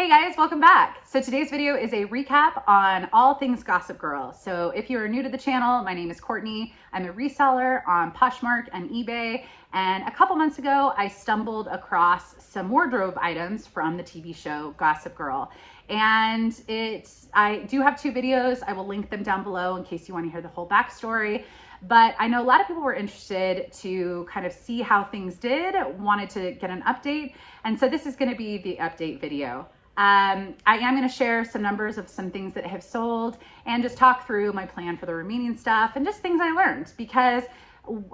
Hey guys, welcome back. So today's video is a recap on all things Gossip Girl. So if you are new to the channel, my name is Courtney. I'm a reseller on Poshmark and eBay. And a couple months ago, I stumbled across some wardrobe items from the TV show Gossip Girl. And I do have two videos. I will link them down below in case you want to hear the whole backstory. But I know a lot of people were interested to kind of see how things did, wanted to get an update. And so this is going to be the update video. I am going to share some numbers of some things that have sold and just talk through my plan for the remaining stuff and just things I learned, because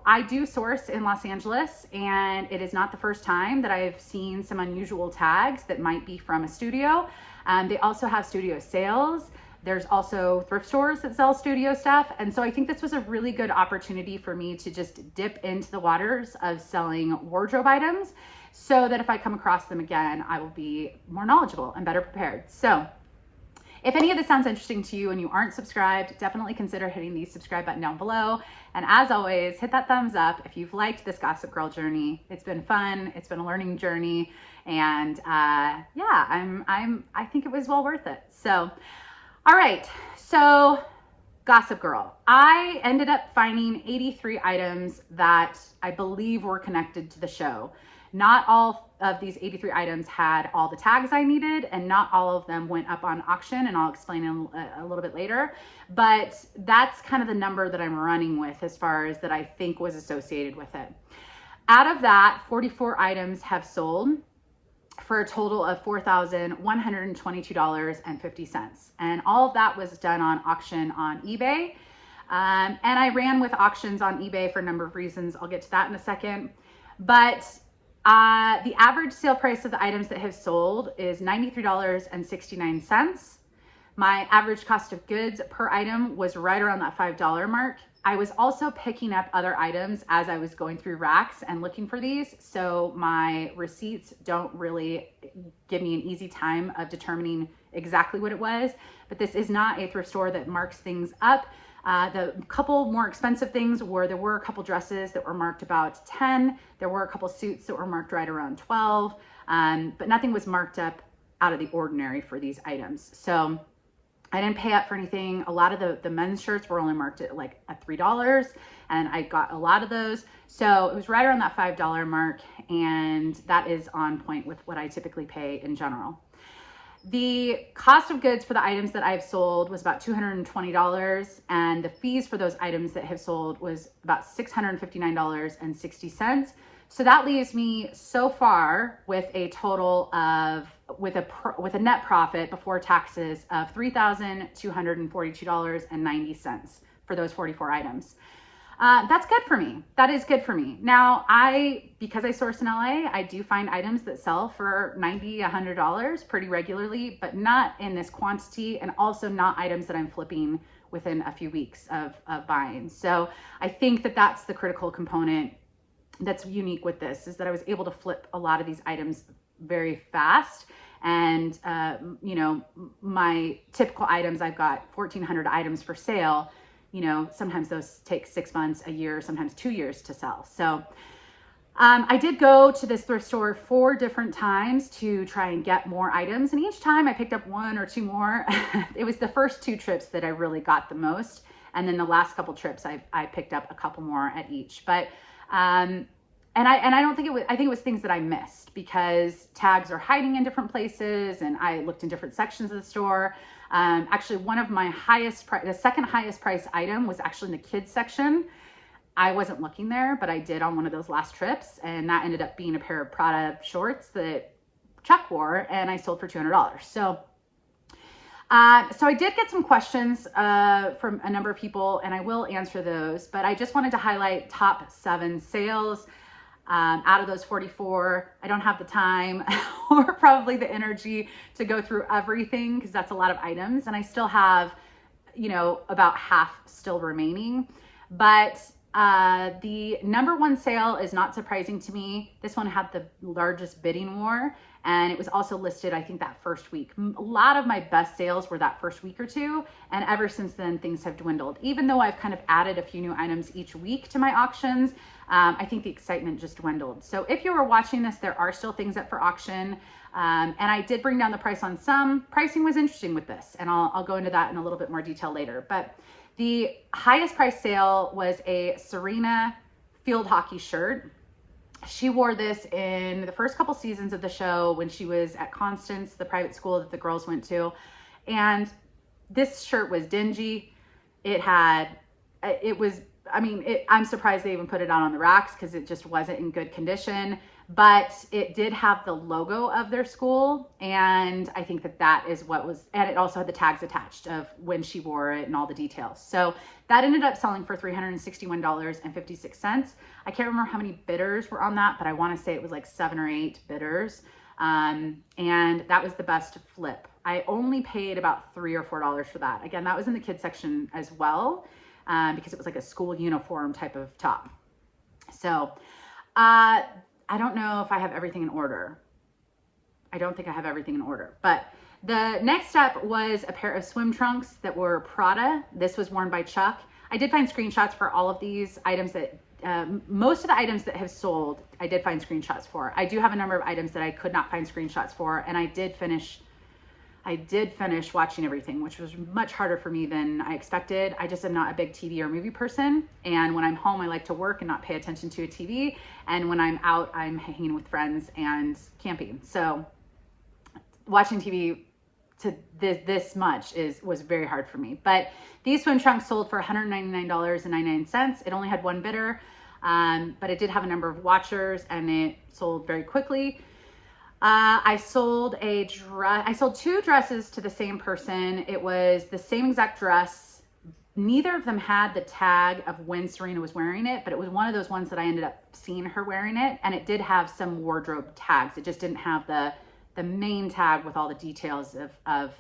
I do source in Los Angeles and it is not the first time that I've seen some unusual tags that might be from a studio. They also have studio sales. There's also thrift stores that sell studio stuff. And so I think this was a really good opportunity for me to just dip into the waters of selling wardrobe items so that if I come across them again, I will be more knowledgeable and better prepared. So if any of this sounds interesting to you and you aren't subscribed, definitely consider hitting the subscribe button down below. And as always, hit that thumbs up if you've liked this Gossip Girl journey. It's been fun. It's been a learning journey. And yeah, I think it was well worth it. So, all right. So Gossip Girl, I ended up finding 83 items that I believe were connected to the show. Not all of these 83 items had all the tags I needed, and not all of them went up on auction, and I'll explain in a little bit later. But that's kind of the number that I'm running with as far as that I think was associated with it. Out of that, 44 items have sold for a total of $4,122.50. And all of that was done on auction on eBay. And I ran with auctions on eBay for a number of reasons. I'll get to that in a second. But the average sale price of the items that have sold is $93.69. My average cost of goods per item was right around that $5 mark. I was also picking up other items as I was going through racks and looking for these. So my receipts don't really give me an easy time of determining exactly what it was. But this is not a thrift store that marks things up. The couple more expensive things were, there were a couple dresses that were marked about 10. There were a couple suits that were marked right around 12. But nothing was marked up out of the ordinary for these items. So I didn't pay up for anything. A lot of the men's shirts were only marked at like at $3, and I got a lot of those. So it was right around that $5 mark, and that is on point with what I typically pay in general. The cost of goods for the items that I've sold was about $220, and the fees for those items that have sold was about $659.60. So that leaves me so far with a total of, with a net profit before taxes of $3,242.90 for those 44 items. That's good for me. That is good for me. Now, because I source in LA, I do find items that sell for $90, $100 pretty regularly, but not in this quantity, and also not items that I'm flipping within a few weeks of buying. So I think that that's the critical component that's unique with this, is that I was able to flip a lot of these items very fast. And, you know, my typical items, I've got 1,400 items for sale. You know, sometimes those take 6 months, a year, sometimes 2 years to sell. So I did go to this thrift store 4 different times to try and get more items. And each time I picked up 1 or 2 more. It was the first 2 trips that I really got the most. And then the last couple trips, I picked up a couple more at each. But, and I don't think I think it was things that I missed, because tags are hiding in different places, and I looked in different sections of the store. Actually, one of my the second highest price item was actually in the kids section. I wasn't looking there, but I did on one of those last trips, and that ended up being a pair of Prada shorts that Chuck wore, and I sold for $200. So I did get some questions from a number of people, and I will answer those, but I just wanted to highlight top 7 sales. Out of those 44, I don't have the time or probably the energy to go through everything, because that's a lot of items, and I still have, you know, about half still remaining. But the number 1 sale is not surprising to me. This one had the largest bidding war, and it was also listed, I think, that first week. A lot of my best sales were that first week or 2, and ever since then things have dwindled. Even though I've kind of added a few new items each week to my auctions, I think the excitement just dwindled. So if you were watching this, there are still things up for auction. And I did bring down the price on some. Pricing was interesting with this, and I'll go into that in a little bit more detail later. But the highest price sale was a Serena field hockey shirt. She wore this in the first couple seasons of the show when she was at Constance, the private school that the girls went to. And this shirt was dingy. I'm surprised they even put it out on the racks because it just wasn't in good condition. But it did have the logo of their school, and I think that is what was, and it also had the tags attached of when she wore it and all the details. So that ended up selling for $361.56. I can't remember how many bidders were on that, but I want to say it was like 7 or 8 bidders. And that was the best flip. I only paid about $3 or $4 for that. Again, that was in the kids section as well, because it was like a school uniform type of top. So, I don't know if I have everything in order. I don't think I have everything in order, but the next step was a pair of swim trunks that were Prada. This was worn by Chuck. I did find screenshots for all of these items that, most of the items that have sold, I did find screenshots for. I do have a number of items that I could not find screenshots for, and I did finish watching everything, which was much harder for me than I expected. I just am not a big TV or movie person. And when I'm home, I like to work and not pay attention to a TV. And when I'm out, I'm hanging with friends and camping. So watching TV to this much was very hard for me. But these swim trunks sold for $199.99. It only had one bidder, but it did have a number of watchers, and it sold very quickly. I sold 2 dresses to the same person. It was the same exact dress. Neither of them had the tag of when Serena was wearing it, but it was one of those ones that I ended up seeing her wearing it. And it did have some wardrobe tags. It just didn't have the main tag with all the details of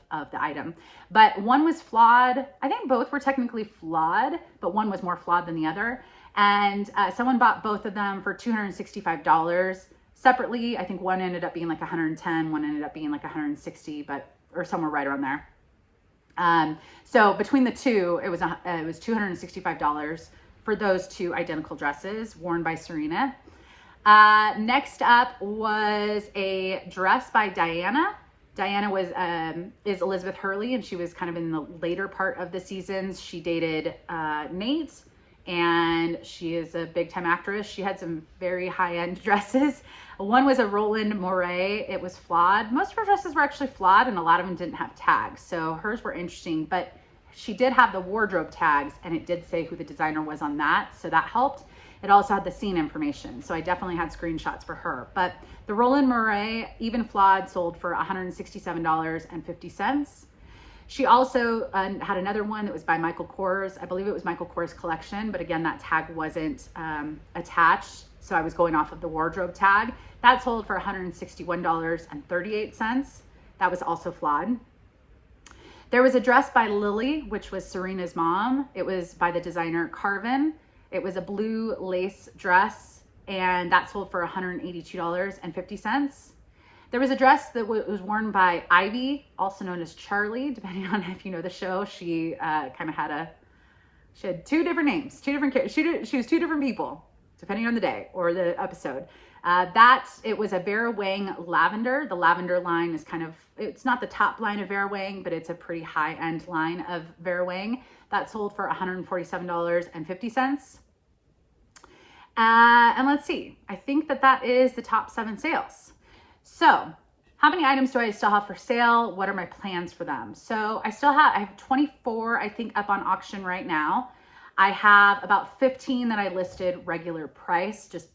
the item. But one was flawed. I think both were technically flawed, but one was more flawed than the other. And someone bought both of them for $265. Separately, I think one ended up being like 110, one ended up being like 160, or somewhere right around there. So between the two, it was $265 for those 2 identical dresses worn by Serena. Next up was a dress by Diana. Diana is Elizabeth Hurley, and she was kind of in the later part of the seasons. She dated Nate, and she is a big time actress. She had some very high end dresses. One was a Roland Moret. It was flawed. Most of her dresses were actually flawed, and a lot of them didn't have tags. So hers were interesting, but she did have the wardrobe tags, and it did say who the designer was on that. So that helped. It also had the scene information. So I definitely had screenshots for her. But the Roland Moret, even flawed, sold for $167.50. She also had another one that was by Michael Kors. I believe it was Michael Kors collection, but again, that tag wasn't attached. So I was going off of the wardrobe tag. That sold for $161.38. That was also flawed. There was a dress by Lily, which was Serena's mom. It was by the designer Carvin. It was a blue lace dress, and that sold for $182.50. There was a dress that was worn by Ivy, also known as Charlie, depending on if you know the show. She kind of had she had 2 different names, 2 different characters. She was 2 different people, depending on the day or the episode. It was a Vera Wang lavender. The lavender line is it's not the top line of Vera Wang, but it's a pretty high-end line of Vera Wang. That sold for $147.50. And let's see, I think that is the top 7 sales. So how many items do I still have for sale? What are my plans for them? So I have 24, I think, up on auction right now. I have about 15 that I listed regular price, just,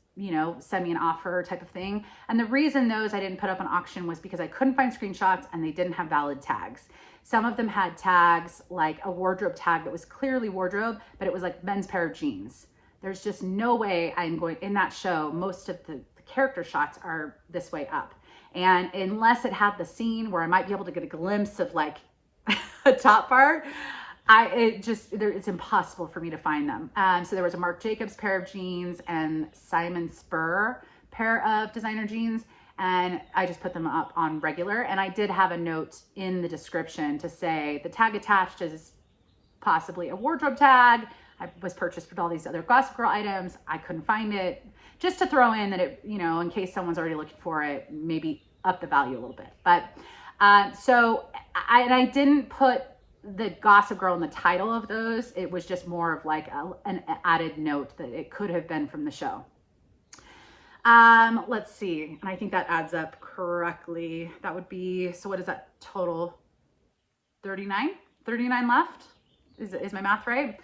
send me an offer type of thing. And the reason those I didn't put up on auction was because I couldn't find screenshots and they didn't have valid tags. Some of them had tags, like a wardrobe tag that was clearly wardrobe, but it was like men's pair of jeans. There's just no way I'm going, in that show, most of the character shots are this way up. And unless it had the scene where I might be able to get a glimpse of like a top part, it's impossible for me to find them. So there was a Marc Jacobs pair of jeans and Simon Spur pair of designer jeans, and I just put them up on regular. And I did have a note in the description to say the tag attached is possibly a wardrobe tag. I was purchased with all these other Gossip Girl items. I couldn't find it. Just to throw in that it, in case someone's already looking for it, maybe up the value a little bit. But so I didn't put the Gossip Girl in the title of those. It was just more of like an added note that it could have been from the show. Let's see. And I think that adds up correctly. That would be, so what is that total? 39 left. Is my math right?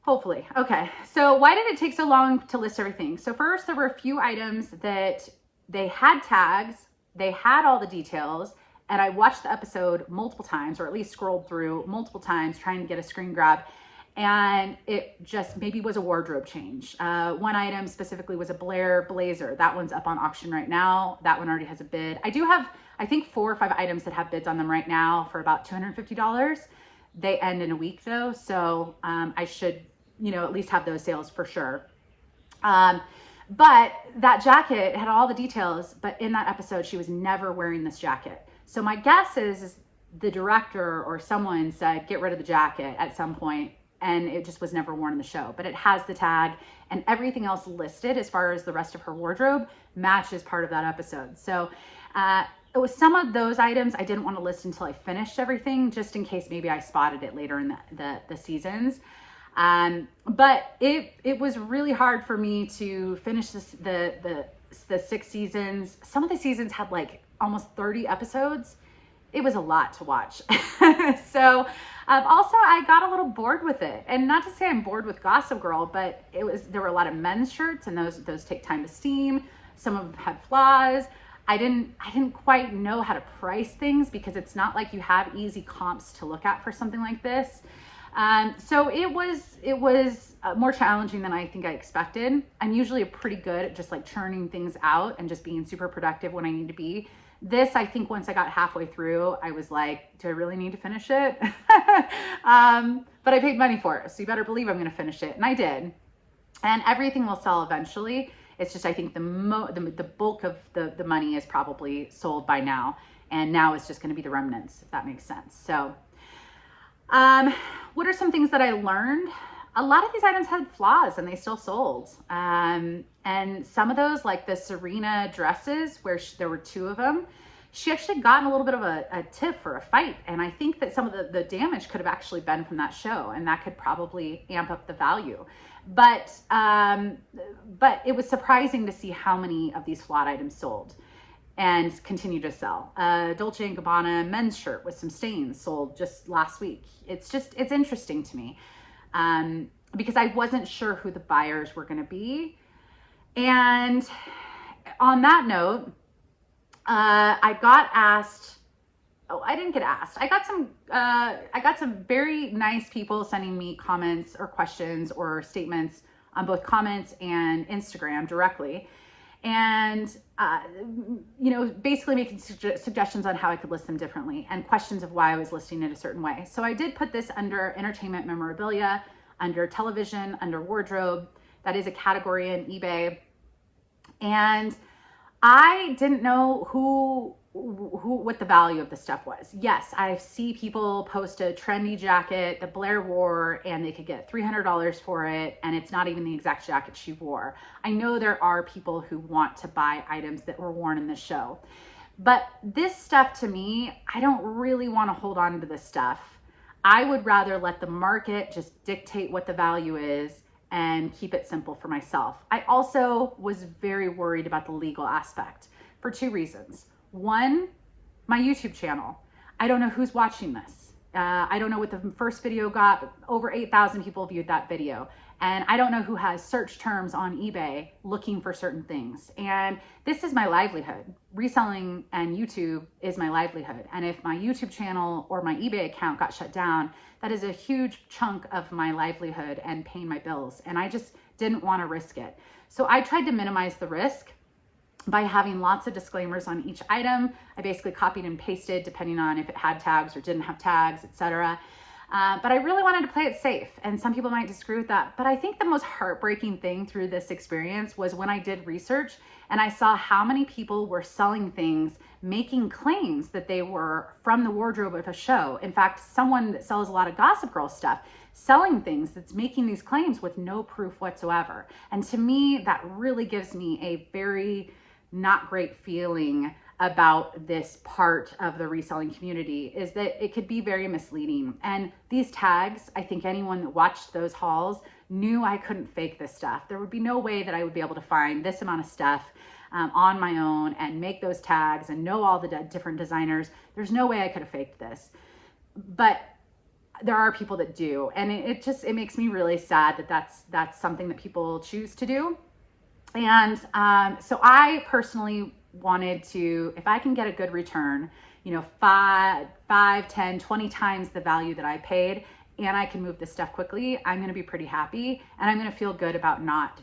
Hopefully. Okay. So why did it take so long to list everything? So first, there were a few items that they had tags, they had all the details, and I watched the episode multiple times, or at least scrolled through multiple times trying to get a screen grab. And it just maybe was a wardrobe change. One item specifically was a Blair blazer. That one's up on auction right now. That one already has a bid. I do have, I think 4 or 5 items that have bids on them right now for about $250. They end in a week though. So I should, you know, at least have those sales for sure. But that jacket had all the details, but in that episode, she was never wearing this jacket. So my guess is the director or someone said, get rid of the jacket at some point, and it just was never worn in the show. But it has the tag, and everything else listed as far as the rest of her wardrobe matches part of that episode. So it was some of those items I didn't want to list until I finished everything, just in case maybe I spotted it later in the seasons. But it was really hard for me to finish the 6 seasons. Some of the seasons had like almost 30 episodes. It was a lot to watch. So also I got a little bored with it, and not to say I'm bored with Gossip Girl, but there were a lot of men's shirts, and those take time to steam. Some of them had flaws. I didn't quite know how to price things, because it's not like you have easy comps to look at for something like this. So it was more challenging than I think I expected. I'm usually pretty good at just like churning things out and just being super productive when I need to be. This, I think once I got halfway through, I was like, do I really need to finish it? But I paid money for it, so you better believe I'm going to finish it. And I did. And everything will sell eventually. It's just, I think the bulk of the money is probably sold by now. And now it's just going to be the remnants, if that makes sense. So what are some things that I learned? A lot of these items had flaws and they still sold. And some of those, like the Serena dresses, where there were 2 of them, she actually had gotten a little bit of a tip for a fight. And I think that some of the damage could have actually been from that show, and that could probably amp up the value. But it was surprising to see how many of these flawed items sold and continue to sell. Dolce & Gabbana men's shirt with some stains sold just last week. It's interesting to me, because I wasn't sure who the buyers were going to be. And on that note, I got asked, I didn't get asked. I got some very nice people sending me comments or questions or statements on both comments and Instagram directly. And, you know, basically making suggestions on how I could list them differently, and questions of why I was listing it a certain way. So I did put this under entertainment memorabilia, under television, under wardrobe. That is a category in eBay. And I didn't know what the value of the stuff was. Yes, I see people post a trendy jacket that Blair wore, and they could get $300 for it, and it's not even the exact jacket she wore. I know there are people who want to buy items that were worn in the show. But this stuff, to me, I don't really want to hold on to this stuff. I would rather let the market just dictate what the value is and keep it simple for myself. I also was very worried about the legal aspect for 2 reasons. One, my YouTube channel. I don't know who's watching this. I don't know what the first video got, but over 8,000 people viewed that video. And I don't know who has search terms on eBay looking for certain things. And this is my livelihood. Reselling and YouTube is my livelihood. And if my YouTube channel or my eBay account got shut down, that is a huge chunk of my livelihood and paying my bills. And I just didn't want to risk it. So I tried to minimize the risk by having lots of disclaimers on each item. I basically copied and pasted depending on if it had tags or didn't have tags, etc. But I really wanted to play it safe, and some people might disagree with that. But I think the most heartbreaking thing through this experience was when I did research and I saw how many people were selling things, making claims that they were from the wardrobe of a show. In fact, someone that sells a lot of Gossip Girl stuff, selling things that's making these claims with no proof whatsoever. And to me, that really gives me a very not great feeling about this part of the reselling community is that it could be very misleading. And these tags, I think anyone that watched those hauls knew I couldn't fake this stuff. There would be no way that I would be able to find this amount of stuff on my own and make those tags and know all the different designers. There's no way I could have faked this. But there are people that do. And it makes me really sad that that's something that people choose to do. And so I personally wanted to, if I can get a good return, 5, 10, 20 times the value that I paid, and I can move this stuff quickly, I'm going to be pretty happy, and I'm going to feel good about not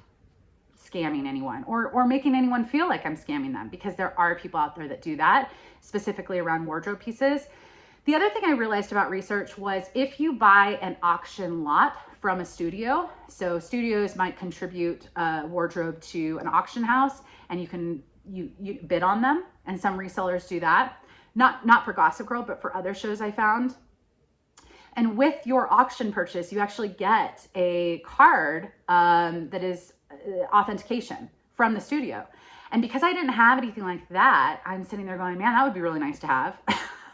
scamming anyone or making anyone feel like I'm scamming them, because there are people out there that do that, specifically around wardrobe pieces. The other thing I realized about research was if you buy an auction lot from a studio, so studios might contribute a wardrobe to an auction house, and you bid on them, and some resellers do that. Not for Gossip Girl, but for other shows I found. And with your auction purchase, you actually get a card that is authentication from the studio. And because I didn't have anything like that, I'm sitting there going, man, that would be really nice to have.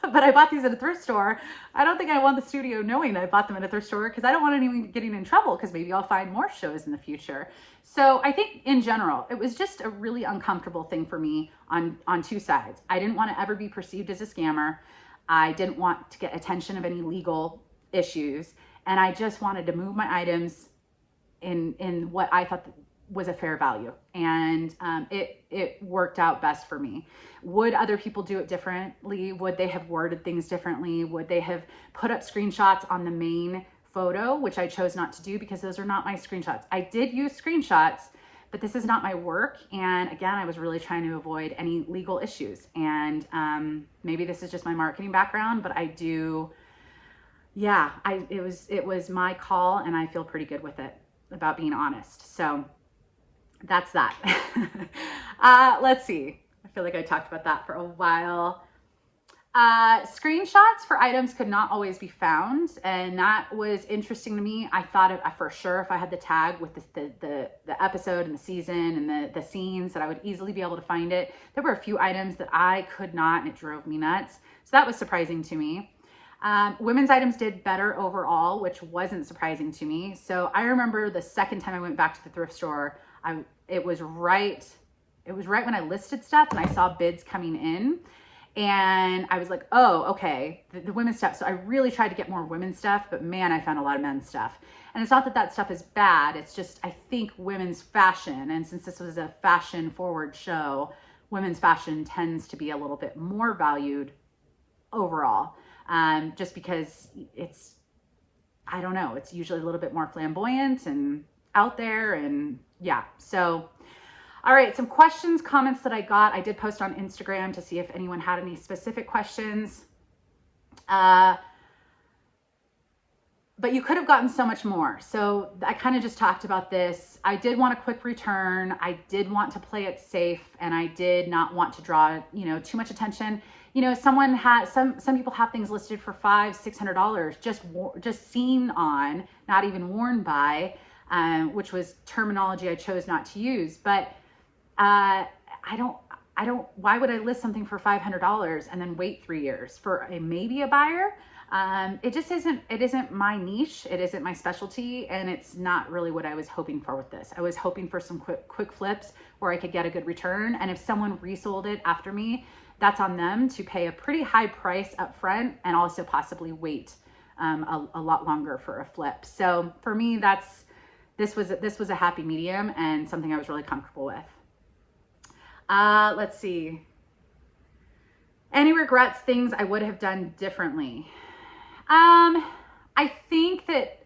But I bought these at a thrift store. I don't think I want the studio knowing that I bought them at a thrift store, because I don't want anyone getting in trouble, because maybe I'll find more shows in the future. So I think in general, it was just a really uncomfortable thing for me on two sides. I didn't want to ever be perceived as a scammer. I didn't want to get attention of any legal issues. And I just wanted to move my items in what I thought was a fair value. And it worked out best for me. Would other people do it differently? Would they have worded things differently? Would they have put up screenshots on the main photo, which I chose not to do because those are not my screenshots. I did use screenshots, but this is not my work. And again, I was really trying to avoid any legal issues. And maybe this is just my marketing background, but I do, it was my call, and I feel pretty good with it about being honest. So that's that. Let's see. I feel like I talked about that for a while. Screenshots for items could not always be found, and that was interesting to me. I thought for sure if I had the tag with the episode and the season and the scenes that I would easily be able to find it. There were a few items that I could not, and it drove me nuts. So that was surprising to me. Women's items did better overall, which wasn't surprising to me. So I remember the second time I went back to the thrift store, it was right when I listed stuff and I saw bids coming in, and I was like, oh, okay, the women's stuff. So I really tried to get more women's stuff, but man, I found a lot of men's stuff. And it's not that stuff is bad. It's just, I think women's fashion, and since this was a fashion forward show, women's fashion tends to be a little bit more valued overall. Just because it's, I don't know, it's usually a little bit more flamboyant and out there, and yeah. So, all right, some questions, comments that I got. I did post on Instagram to see if anyone had any specific questions. But you could have gotten so much more. So I kind of just talked about this. I did want a quick return. I did want to play it safe, and I did not want to draw, too much attention. Someone had some people have things listed for $500-600 just seen on, not even worn by, which was terminology I chose not to use. But I don't, why would I list something for $500 and then wait 3 years for maybe a buyer? It just isn't my niche. It isn't my specialty. And it's not really what I was hoping for with this. I was hoping for some quick flips where I could get a good return. And if someone resold it after me, that's on them to pay a pretty high price up front and also possibly wait a lot longer for a flip. So for me, this was a happy medium and something I was really comfortable with. Let's see. Any regrets, things I would have done differently? I think that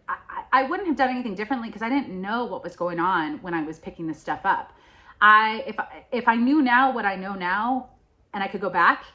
I wouldn't have done anything differently because I didn't know what was going on when I was picking this stuff up. If I knew now what I know now and I could go back,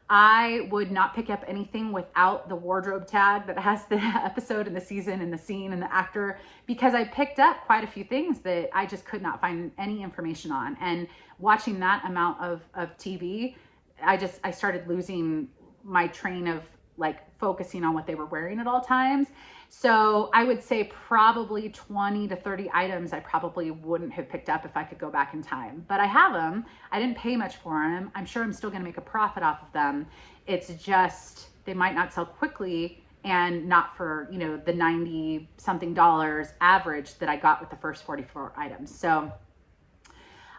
I would not pick up anything without the wardrobe tag that has the episode and the season and the scene and the actor, because I picked up quite a few things that I just could not find any information on. And watching that amount of TV, I started losing my train like focusing on what they were wearing at all times. So I would say probably 20 to 30 items I probably wouldn't have picked up if I could go back in time. But I have them. I didn't pay much for them. I'm sure I'm still going to make a profit off of them. It's just they might not sell quickly and not for, you know, the 90 something dollars average that I got with the first 44 items. So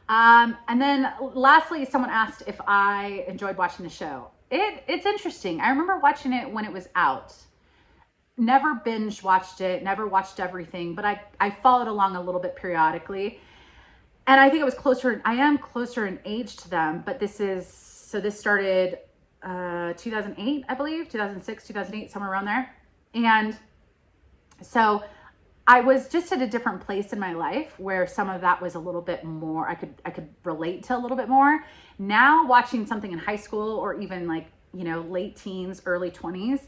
and then lastly, someone asked if I enjoyed watching the show. It's interesting. I remember watching it when it was out. Never binge watched it, never watched everything, but I followed along a little bit periodically. And I think it was closer, I am closer in age to them, but this started 2008, I believe, 2006, 2008, somewhere around there. And so I was just at a different place in my life where some of that was a little bit more, I could relate to a little bit more. Now watching something in high school or even like, you know, late teens, early 20s,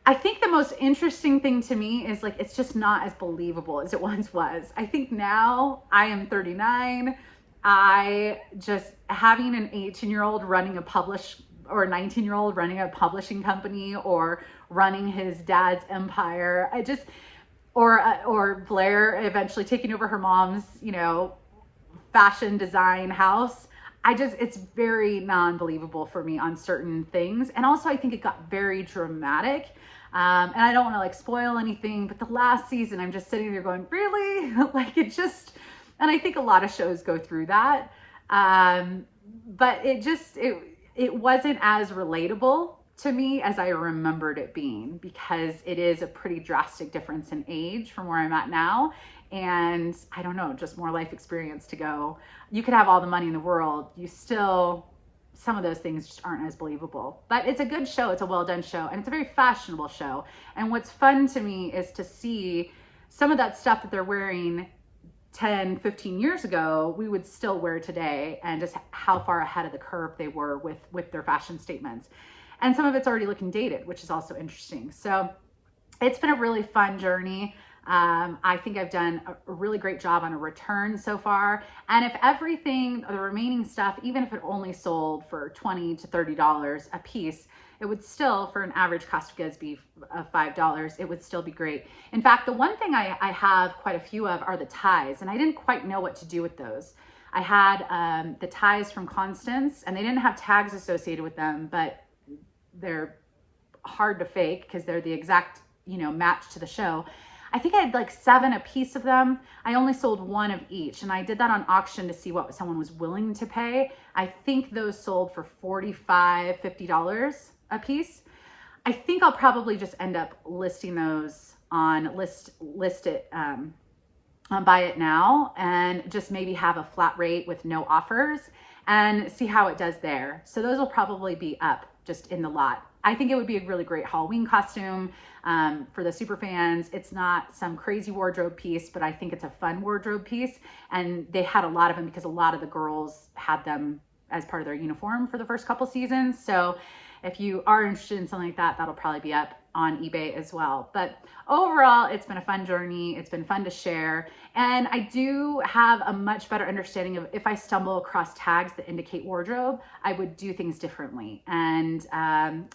I think the most interesting thing to me is like, it's just not as believable as it once was. I think now I am 39. I just having an 18-year-old running a or a 19-year-old running a publishing company or running his dad's empire. Or Blair eventually taking over her mom's, you know, fashion design house. It's very non-believable for me on certain things. And also I think it got very dramatic. And I don't want to like spoil anything, but the last season, I'm just sitting there going, really? Like and I think a lot of shows go through that. But it wasn't as relatable to me as I remembered it being, because it is a pretty drastic difference in age from where I'm at now. And I don't know, just more life experience to go. You could have all the money in the world. Some of those things just aren't as believable, but it's a good show. It's a well done show, and it's a very fashionable show. And what's fun to me is to see some of that stuff that they're wearing 10, 15 years ago, we would still wear today, and just how far ahead of the curve they were with their fashion statements. And some of it's already looking dated, which is also interesting. So it's been a really fun journey. I think I've done a really great job on a return so far. And if everything, the remaining stuff, even if it only sold for $20 to $30 a piece, it would still, for an average cost of goods be $5, it would still be great. In fact, the one thing I have quite a few of are the ties, and I didn't quite know what to do with those. I had the ties from Constance, and they didn't have tags associated with them, but they're hard to fake because they're the exact, you know, match to the show. I think I had like 7 a piece of them. I only sold 1 of each, and I did that on auction to see what someone was willing to pay. I think those sold for $45, $50 a piece. I think I'll probably just end up listing those on on Buy It Now, and just maybe have a flat rate with no offers and see how it does there. So those will probably be up just in the lot. I think it would be a really great Halloween costume for the super fans. It's not some crazy wardrobe piece, but I think it's a fun wardrobe piece. And they had a lot of them because a lot of the girls had them as part of their uniform for the first couple seasons. So if you are interested in something like that, that'll probably be up on eBay as well. But overall, it's been a fun journey. It's been fun to share. And I do have a much better understanding of if I stumble across tags that indicate wardrobe, I would do things differently. And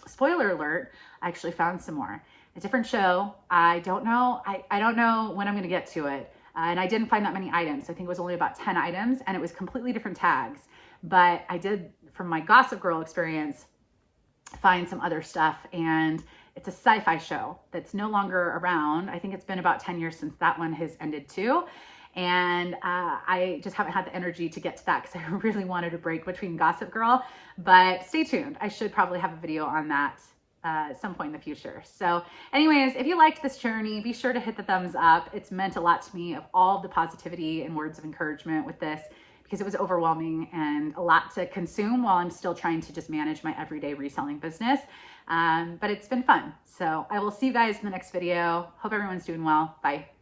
spoiler alert, I actually found some more. A different show. I don't know. I don't know when I'm going to get to it. And I didn't find that many items. I think it was only about 10 items, and it was completely different tags. But I did, from my Gossip Girl experience, find some other stuff, and it's a sci-fi show that's no longer around. I think it's been about 10 years since that one has ended too. And I just haven't had the energy to get to that because I really wanted a break between Gossip Girl, but stay tuned. I should probably have a video on that at some point in the future. So anyways, if you liked this journey, be sure to hit the thumbs up. It's meant a lot to me, of all of the positivity and words of encouragement with this, because it was overwhelming and a lot to consume while I'm still trying to just manage my everyday reselling business. But it's been fun. So I will see you guys in the next video. Hope everyone's doing well. Bye.